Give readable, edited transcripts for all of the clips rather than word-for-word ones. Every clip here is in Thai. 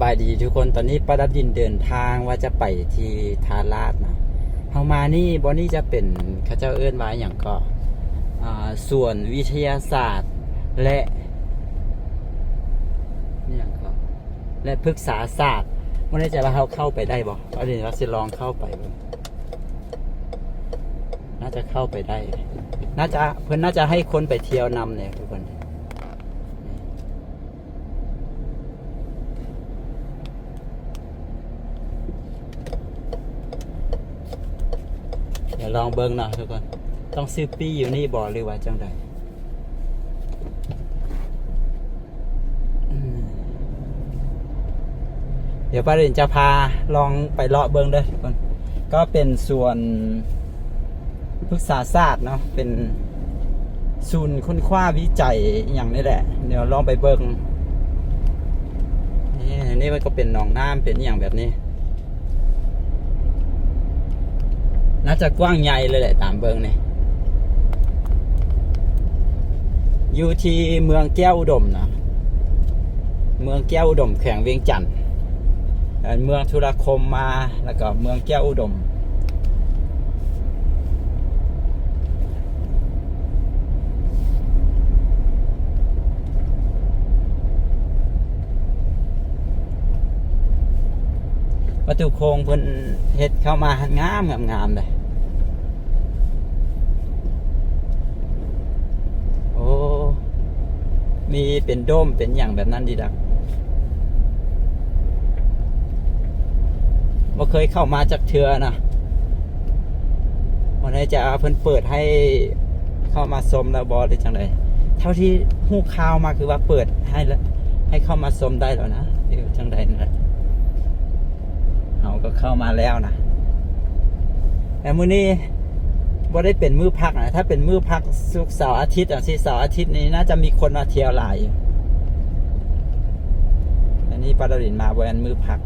บายดีทุกคนตอนนี้ประดับดินเดินทางว่าจะไปที่ทาราดนะเฮามานี่บอนนี่จะเป็นเขาเจ้าเอิ้นว่าอย่างก็ส่วนวิทยาศาสตร์และนี่อย่างก็และพฤกษาศาสตร์วันนี้จะว่าเขาเข้าไปได้บ่เอาเดี๋ยวเราจะลองเข้าไปบ่น่าจะเข้าไปได้น่าจะเพิ่นน่าจะให้คนไปเที่ยวนำเนี่ยทุกคนเดี๋ยวลองเบิ้งหน่อยทุกคนต้องซื้อปี้อยู่นี่บ่หรือว่าจังใดเดี๋ยวป้าเรนจะพาลองไปเลาะเบิ้งเด้อทุกคนก็เป็นส่วนพฤกษาศาสตร์เนาะเป็นศูนย์ค้นคว้าวิจัยอย่างนี้แหละเดี๋ยวลองไปเบิ้งนี่มันก็เป็นหนองน้ำเป็นอย่างแบบนี้น่าจะกว้างใหญ่เลยแหละตามเบิ้งนี่อยู่ที่เมืองแก้วอุดมนะเมืองแก้วอุดมแขวงเวียงจันทน์เมืองธุรคมมาแล้วก็เมืองแก้วอุดมประตูโค้งเพิ่นเฮ็ดเข้ามางามเลยโอ้มีเป็นโดมเป็นอย่างแบบนั้นดีดักบ่เคยเข้ามาจากเทือนะวันนี้จะเพิ่นเปิดให้เข้ามาชมแล้วบ่หรือจังไดเท่าที่ฮู้ข่าวมาคือว่าเปิดให้แล้วให้เข้ามาชมได้แล้วนะหรือจังไดนะเราก็เข้ามาแล้วนะแต่มื้อนี้บ่ได้เป็นมื้อพักนะถ้าเป็นมื้อพักศุกร์เสาร์อาทิตย์อย่างที่เสาร์อาทิตย์นี้น่าจะมีคนมาเที่ยวหลายอยู่อันนี้ปาดลินมาบ่แม่นมื้อพัก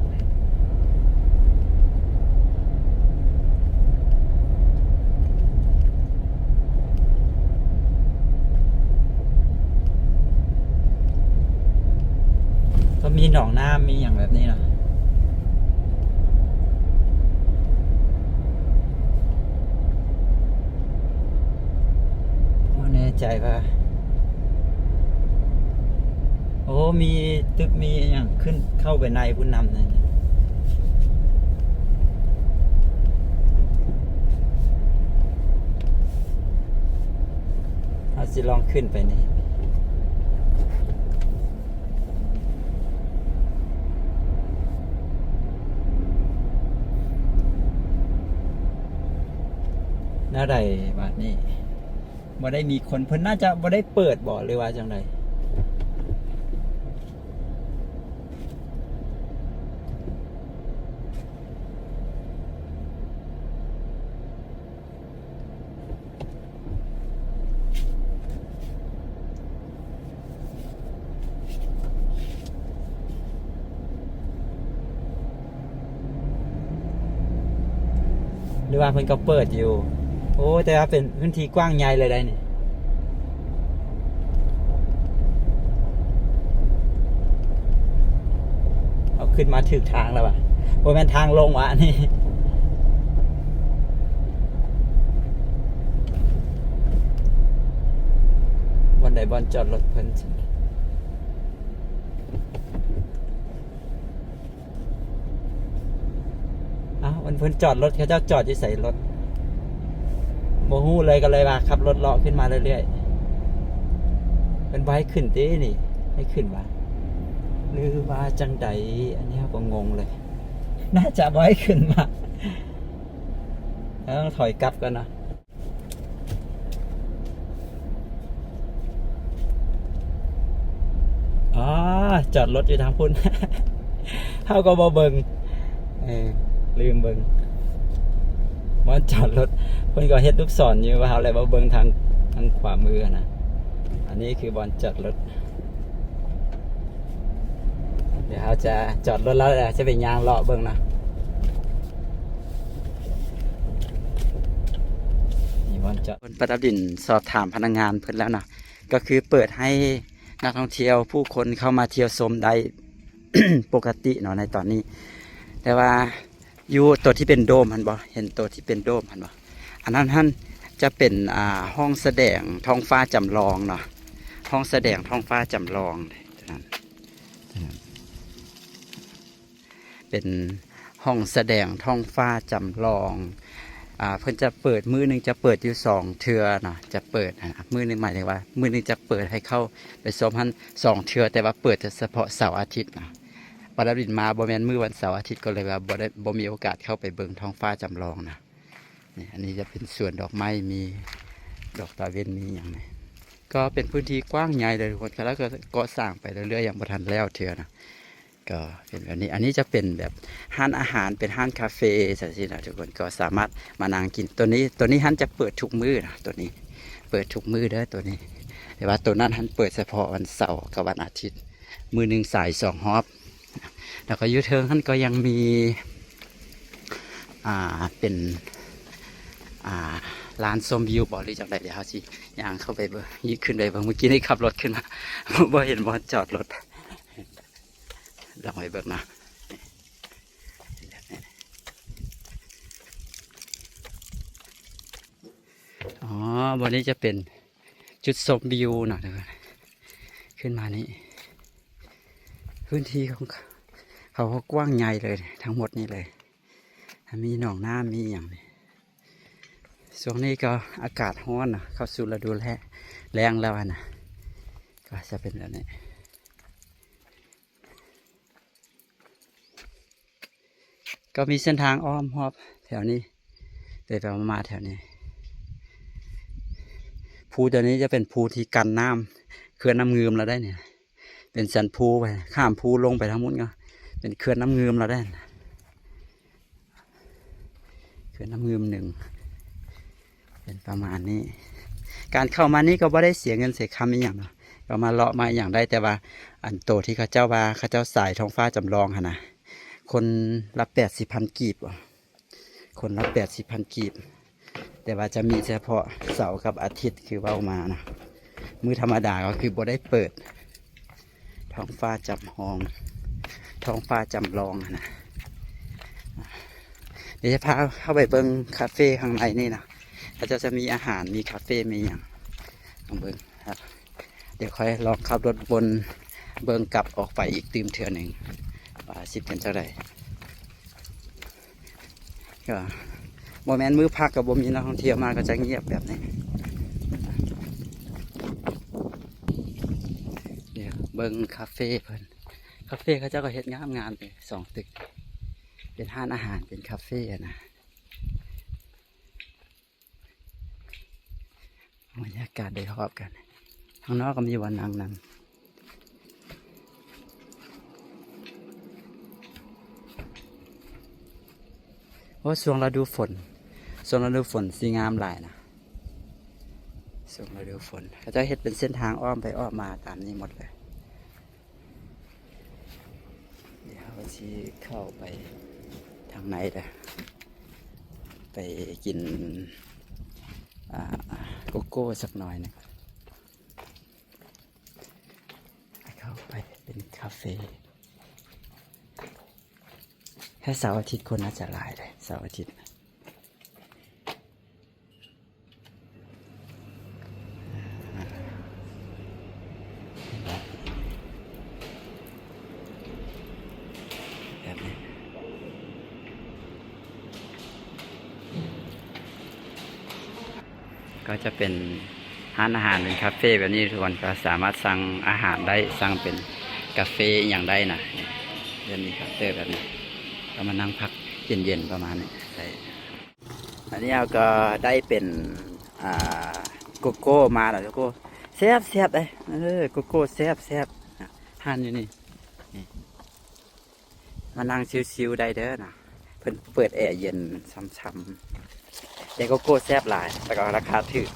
ก็มีหนองน้ำมีอย่างแบบนี้นะไม่แน่ใจว่าโอ้มีตึกมีอย่างขึ้นเข้าไปในผู้นำเลยเราจะลองขึ้นไปนี่น่าได้บาทนี้บ่ได้มีคนเพิ่นน่าจะบ่ได้เปิดบ่หรือว่าจังไดหรือว่าเพิ่นก็เปิดอยู่โอ้แต่ว่าเป็นพื้นที่กว้างใหญ่เลยได้นี่เอาขึ้นมาถึงทางแล้วว่ะบ่แม่นทางลงว่ะนี่บนใดบนจอดรถเพิ่นอ้าวเพิ่นจอดรถเขาเจ้าจอดอยู่ใส่รถโมหูเลยก็เลยว่าขับรถเลาะขึ้นมาเรื่อยๆเป็นใบขึ้นตีนี่ให้ขึ้นมาหรือว่าจังใดอันนี้ก็งงเลยน่าจะใบขึ้นมาแล้วต้องถอยกลับกันนะอ๋อจอดรถอยู่ทางพุ่นเท่าก็บ่เบิงลืมเบิงมันจอดรถเพิ่นก็เฮ็ดลูกศรอยู่ว่าอะไรบ่เบิ่งทางขวามือนะอันนี้คือบอนจอดรถเดี๋ยวเราจะจอดรถแล้วจะไปย่างเลาะเบิ่งนะนี่บอนจอดประดับดินสอบถามพนักงานเพิ่นแล้วนะก็คือเปิดให้นักท่องเที่ยวผู้คนเข้ามาเที่ยวชมได้ ปกติเนาะในตอนนี้ แต่ว่าอยู่ตัวที่เป็นโดมหันบ่เห็นตัวที่เป็นโดมหันบ่อันนั้นท่านจะเป็นห้องแสดงท้องฟ้าจำลองเนาะห้องแสดงท้องฟ้าจำลองนั้นเป็นห้องแสดงท้องฟ้าจำลองเพิ่นจะเปิดมื้อนึงจะเปิดอยู่2 เทื่อเนาะจะเปิดมื้อนึงหมายถึงว่ามื้อนึงจะเปิดให้เข้าไปชมหัน2 เทื่อแต่ว่าเปิดเฉพาะเสาร์อาทิตย์นะปรบินมาบ่แม่นมื้อวันเสาร์อาทิตย์ก็เลยว่าบ่มีโอกาสเข้าไปเบิ่งท้องฟ้าจำลองนะนี่อันนี้จะเป็นสวนดอกไม้มีดอกตาเวนมีอย่างนี้ก็เป็นพื้นที่กว้างใหญ่เลยทุกคนแล้วก็สร้างไปเรื่อยๆอย่างบ่ทันแล้วเทื่อนะก็เป็นแบบนี้อันนี้จะเป็นแบบห้านอาหารเป็นห้านคาเฟ่สักทีนะทุกคนก็สามารถมานั่งกินตัวนี้ห้านจะเปิดทุกมื้อนะตัวนี้เปิดทุกมื้อเด้อตัวนี้แต่ว่าตัวนั้นห้านเปิดเฉพาะวันเสาร์กับวันอาทิตย์มื้อนึงสาย2 ฮอบแล้วก็ยูเทิงท่านก็ยังมีเป็นร้านส้มวิวบอกหรือจังไรเดี๋ยวเขาสิย่างเข้าไปเบอร์ยิ่งขึ้นไปเบอร์เมื่อกี้นี่ขับรถขึ้นมาบ่เห็นบอลจอดรถลองไปเบิกนะอ๋อวันนี้จะเป็นจุดชมวิวหน่อยนะครับขึ้นมานี้พื้นที่ของเขากว้างใหญ่เลยทั้งหมดนี่เลยมีหนองน้ำมีอย่างนี้ช่วงนี้ก็อากาศร้อนนะเข้าสู่ฤดูแรงแล้วนะก็จะเป็นแบบนี้ก็มีเส้นทางอ้อมรอบแถวนี้ไปมาแถวนี้ภูตัวนี้จะเป็นภูที่กันน้ำเขื่อนน้ำเงืมเราได้เนี่ยเป็นสันภูไปข้ามภูลงไปทั้งหมดก็เป็นเขื่อนน้ำเงืมเราได้เขื่อนน้ำเงืม1เป็นประมาณนี้การเข้ามานี้ก็ไม่ได้เสียเงินเสียคำอีกอย่างเนาะก็มาเลาะมาอย่างได้แต่ว่าอันโตที่เขาเจ้าว่าเขาเจ้าสายท้องฟ้าจำลองนะคนละ80,000 กีบคนละ80,000 กีบแต่ว่าจะมีเฉพาะเสาร์กับอาทิตย์คือว่ามานะมื้อธรรมดาก็คือบ่ได้เปิดท้องฟ้าจำลองท้องฟ้าจำลองนะเดี๋ยวจะพาเข้าไปเบิ้งคาเฟ่ข้างในนี่นะเขาจะมีอาหารมีคาเฟ่มีอย่างลองเบิ้งครับเดี๋ยวค่อยลองขับรถบนเบิ้งกลับออกไปอีกตื่มเทื่อหนึ่งว่าสิเป็นเท่าไหร่ก็โมเมนต์มื้อพักกับบ่มีนักท่องเที่ยวมาก็จะเงียบแบบนี้เดี๋ยวเบิ้งคาเฟ่เพิ่นคาเฟ่เขาเจ้าก็เฮ็ดงามเลย2 ตึกเป็นห้านอาหารเป็นคาเฟ่นะบรรยากาศได้รอบกันข้างนอกก็มีวันนั่งโอ้ช่วงฤดูฝนสีงามหลายนะช่วงฤดูฝนเขาจะเฮ็ดเป็นเส้นทางอ้อมไปอ้อมมาตามนี้หมดเลยเดี๋ยวเราจะเข้าไปทางไหนเด้อไปกินโกโก้สักหน่อยนะครับเข้าไปเป็นคาเฟ่แค่เสาร์อาทิตย์คนน่าจะหลายเลยเสาร์อาทิตย์ก็จะเป็นร้านอาหารเป็นคาเฟ่แบบนี้ทุกคนก็สามารถสั่งอาหารได้สั่งเป็นกาแฟอย่างได้นะเรื่องนี้คาเฟ่แบบนี้ก็มานั่งพักเย็นๆประมาณนี้ใช่อันนี้เราก็ได้เป็นโกโก้มาแล้วโกโก้แซ่บเลยโกโก้แซ่บทานอยู่นี่มานั่งชิวๆได้เด้อนะเพิ่นเปิดแอร์เย็นช้ำๆแต่โกโก้แซ่บหลายแต่ก็ราคาถูก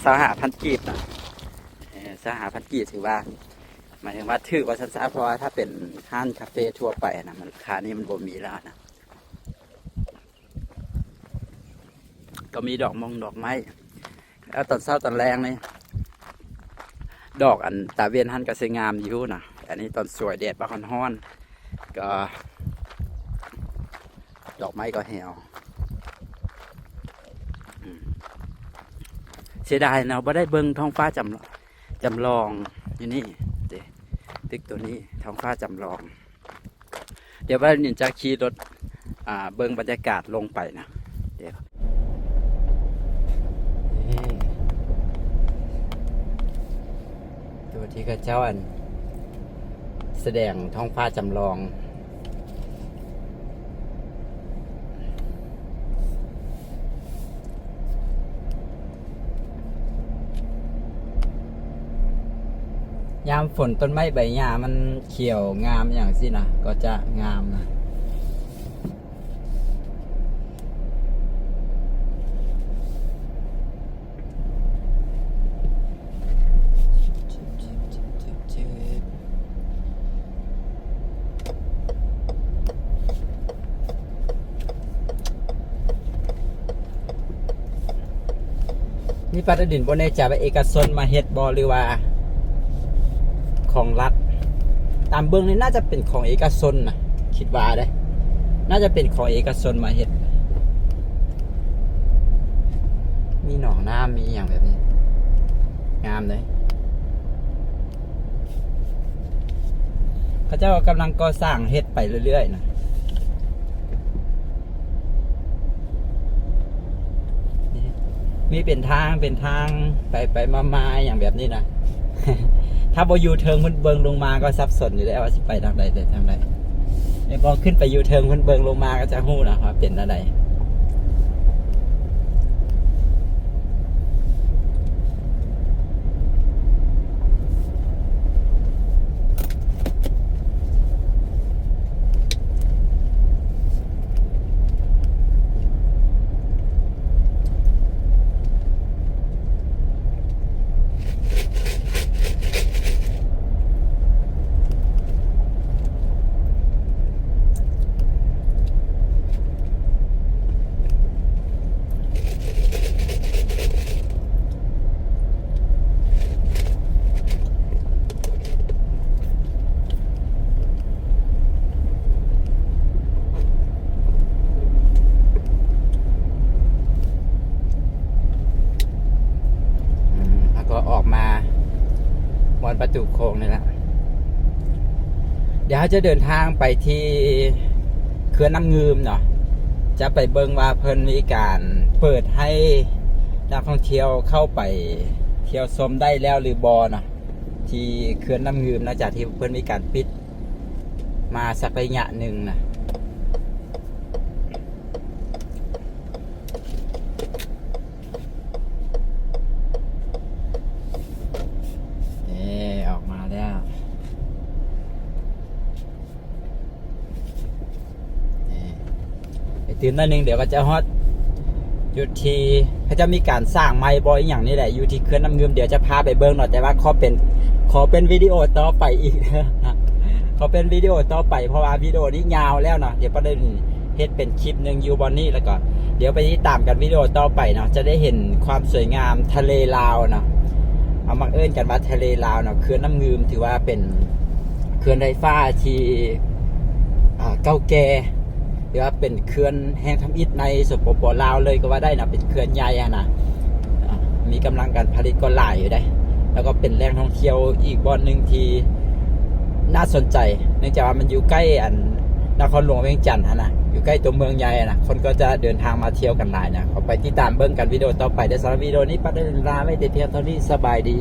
25,000 กีบนะ25,000 กีบถือว่าหมายถึงว่าถูกกว่าช้าๆเพราะว่าถ้าเป็นห้างคาเฟ่ทั่วไปนะมันราคานี้มันบ่มีแล้วนะก็มีดอกไม้แล้วตอนเช้าตอนแรงนี่ดอกอันตาเวียนหันก็สวยงามอยู่นะ อันนี้ตอนสวยแดดบางฮ้อนก็ดอกไม้ก็เหี่ยวเสียดายเนาะบ่ได้เบิ่งท้องฟ้าจำลองอยู่นี่เด้ตึกตัวนี้ท้องฟ้าจำลองเดี๋ยวว่านินจะขี่รถเบิ่งบรรยากาศลงไปนะเดี๋ยวตัวที่ข้าเจ้าอันแสดงท้องฟ้าจำลองยามฝนต้นไม้ใบหญ้ามันเขียวงามอย่างสินะก็จะงามนะนี่ปัตตดินบนในจ่าไปเอกชนมาเฮ็ดบอหรือว่าของรัฐตามเบื้องนี้น่าจะเป็นของเอกชนนะคิดว่าได้น่าจะเป็นของเอกชนมาเฮ็ดมีหนองน้ำมีอย่างแบบนี้งามเลยเขาเจ้ากำลังก่อสร้างเฮ็ดไปเรื่อยๆนะมีเป็นทางไปมาอย่างแบบนี้นะถ้าบอยู่เทิงพื้นเบิงลงมาก็ซับสนอยู่แล้วว่าสิไปทางใดแต่ทางใดแล้วพอขึ้นไปอยู่เทิงพื้นเบิงลงมาก็จะหู้นะครับเป็นอะไรออกมาบนประตูโค้งนี่แหละเดี๋ยวจะเดินทางไปที่เขื่อนน้ำงืมเนาะจะไปเบิ่งว่าเพิ่นมีการเปิดให้นักท่องเที่ยวเข้าไปเที่ยวชมได้แล้วหรือบอเนาะที่เขื่อนน้ำงืมนะจากที่เพิ่นมีการปิดมาสักระยะหนึ่งนะออกมาแล้วตื่นนิดนึงเดี๋ยวก็จะฮอตอยู่ที่เขาจะมีการสร้างไม้บอยอย่างนี้แหละอยู่ที่เขื่อนน้ำงืมเดี๋ยวจะพาไปเบิ้งหน่อยแต่ว่าขอเป็นวิดีโอต่อไปอีกขอเป็นวิดีโอต่อไปเพราะว่าวิดีโอนี้ยาวแล้วเนาะเดี๋ยวประเด็นเฮ็ดเป็นคลิปหนึ่งอยู่บอนนี่แล้วก็เดี๋ยวไปติดตามกันวิดีโอต่อไปเนาะจะได้เห็นความสวยงามทะเลลาวเนาะเอามาเอิ้นกันว่าทะเลลาวเนาะเขื่อนน้ำงืมถือว่าเป็นเขื่อนไฟฟ้าที่เก่าแก่หรือว่าเป็นเขื่อนแห่งทำอิฐในสปป.ลาวเลยก็ว่าได้นะเป็นเขื่อนใหญ่นะมีกำลังการผลิตก็หลายอยู่ได้แล้วก็เป็นแหล่งท่องเที่ยวอีกบ่อนหนึ่งที่น่าสนใจเนื่องจากว่ามันอยู่ใกล้นครหลวงเวียงจันทร์นะอยู่ใกล้ตัวเมืองใหญ่นะคนก็จะเดินทางมาเที่ยวกันหลายนะขอไปติดตามเบิ่งกันวิดีโอต่อไปในสำหรับวิดีโอนี้ปัดได้ลาไม่แต่เพียงเท่านี้สบายดี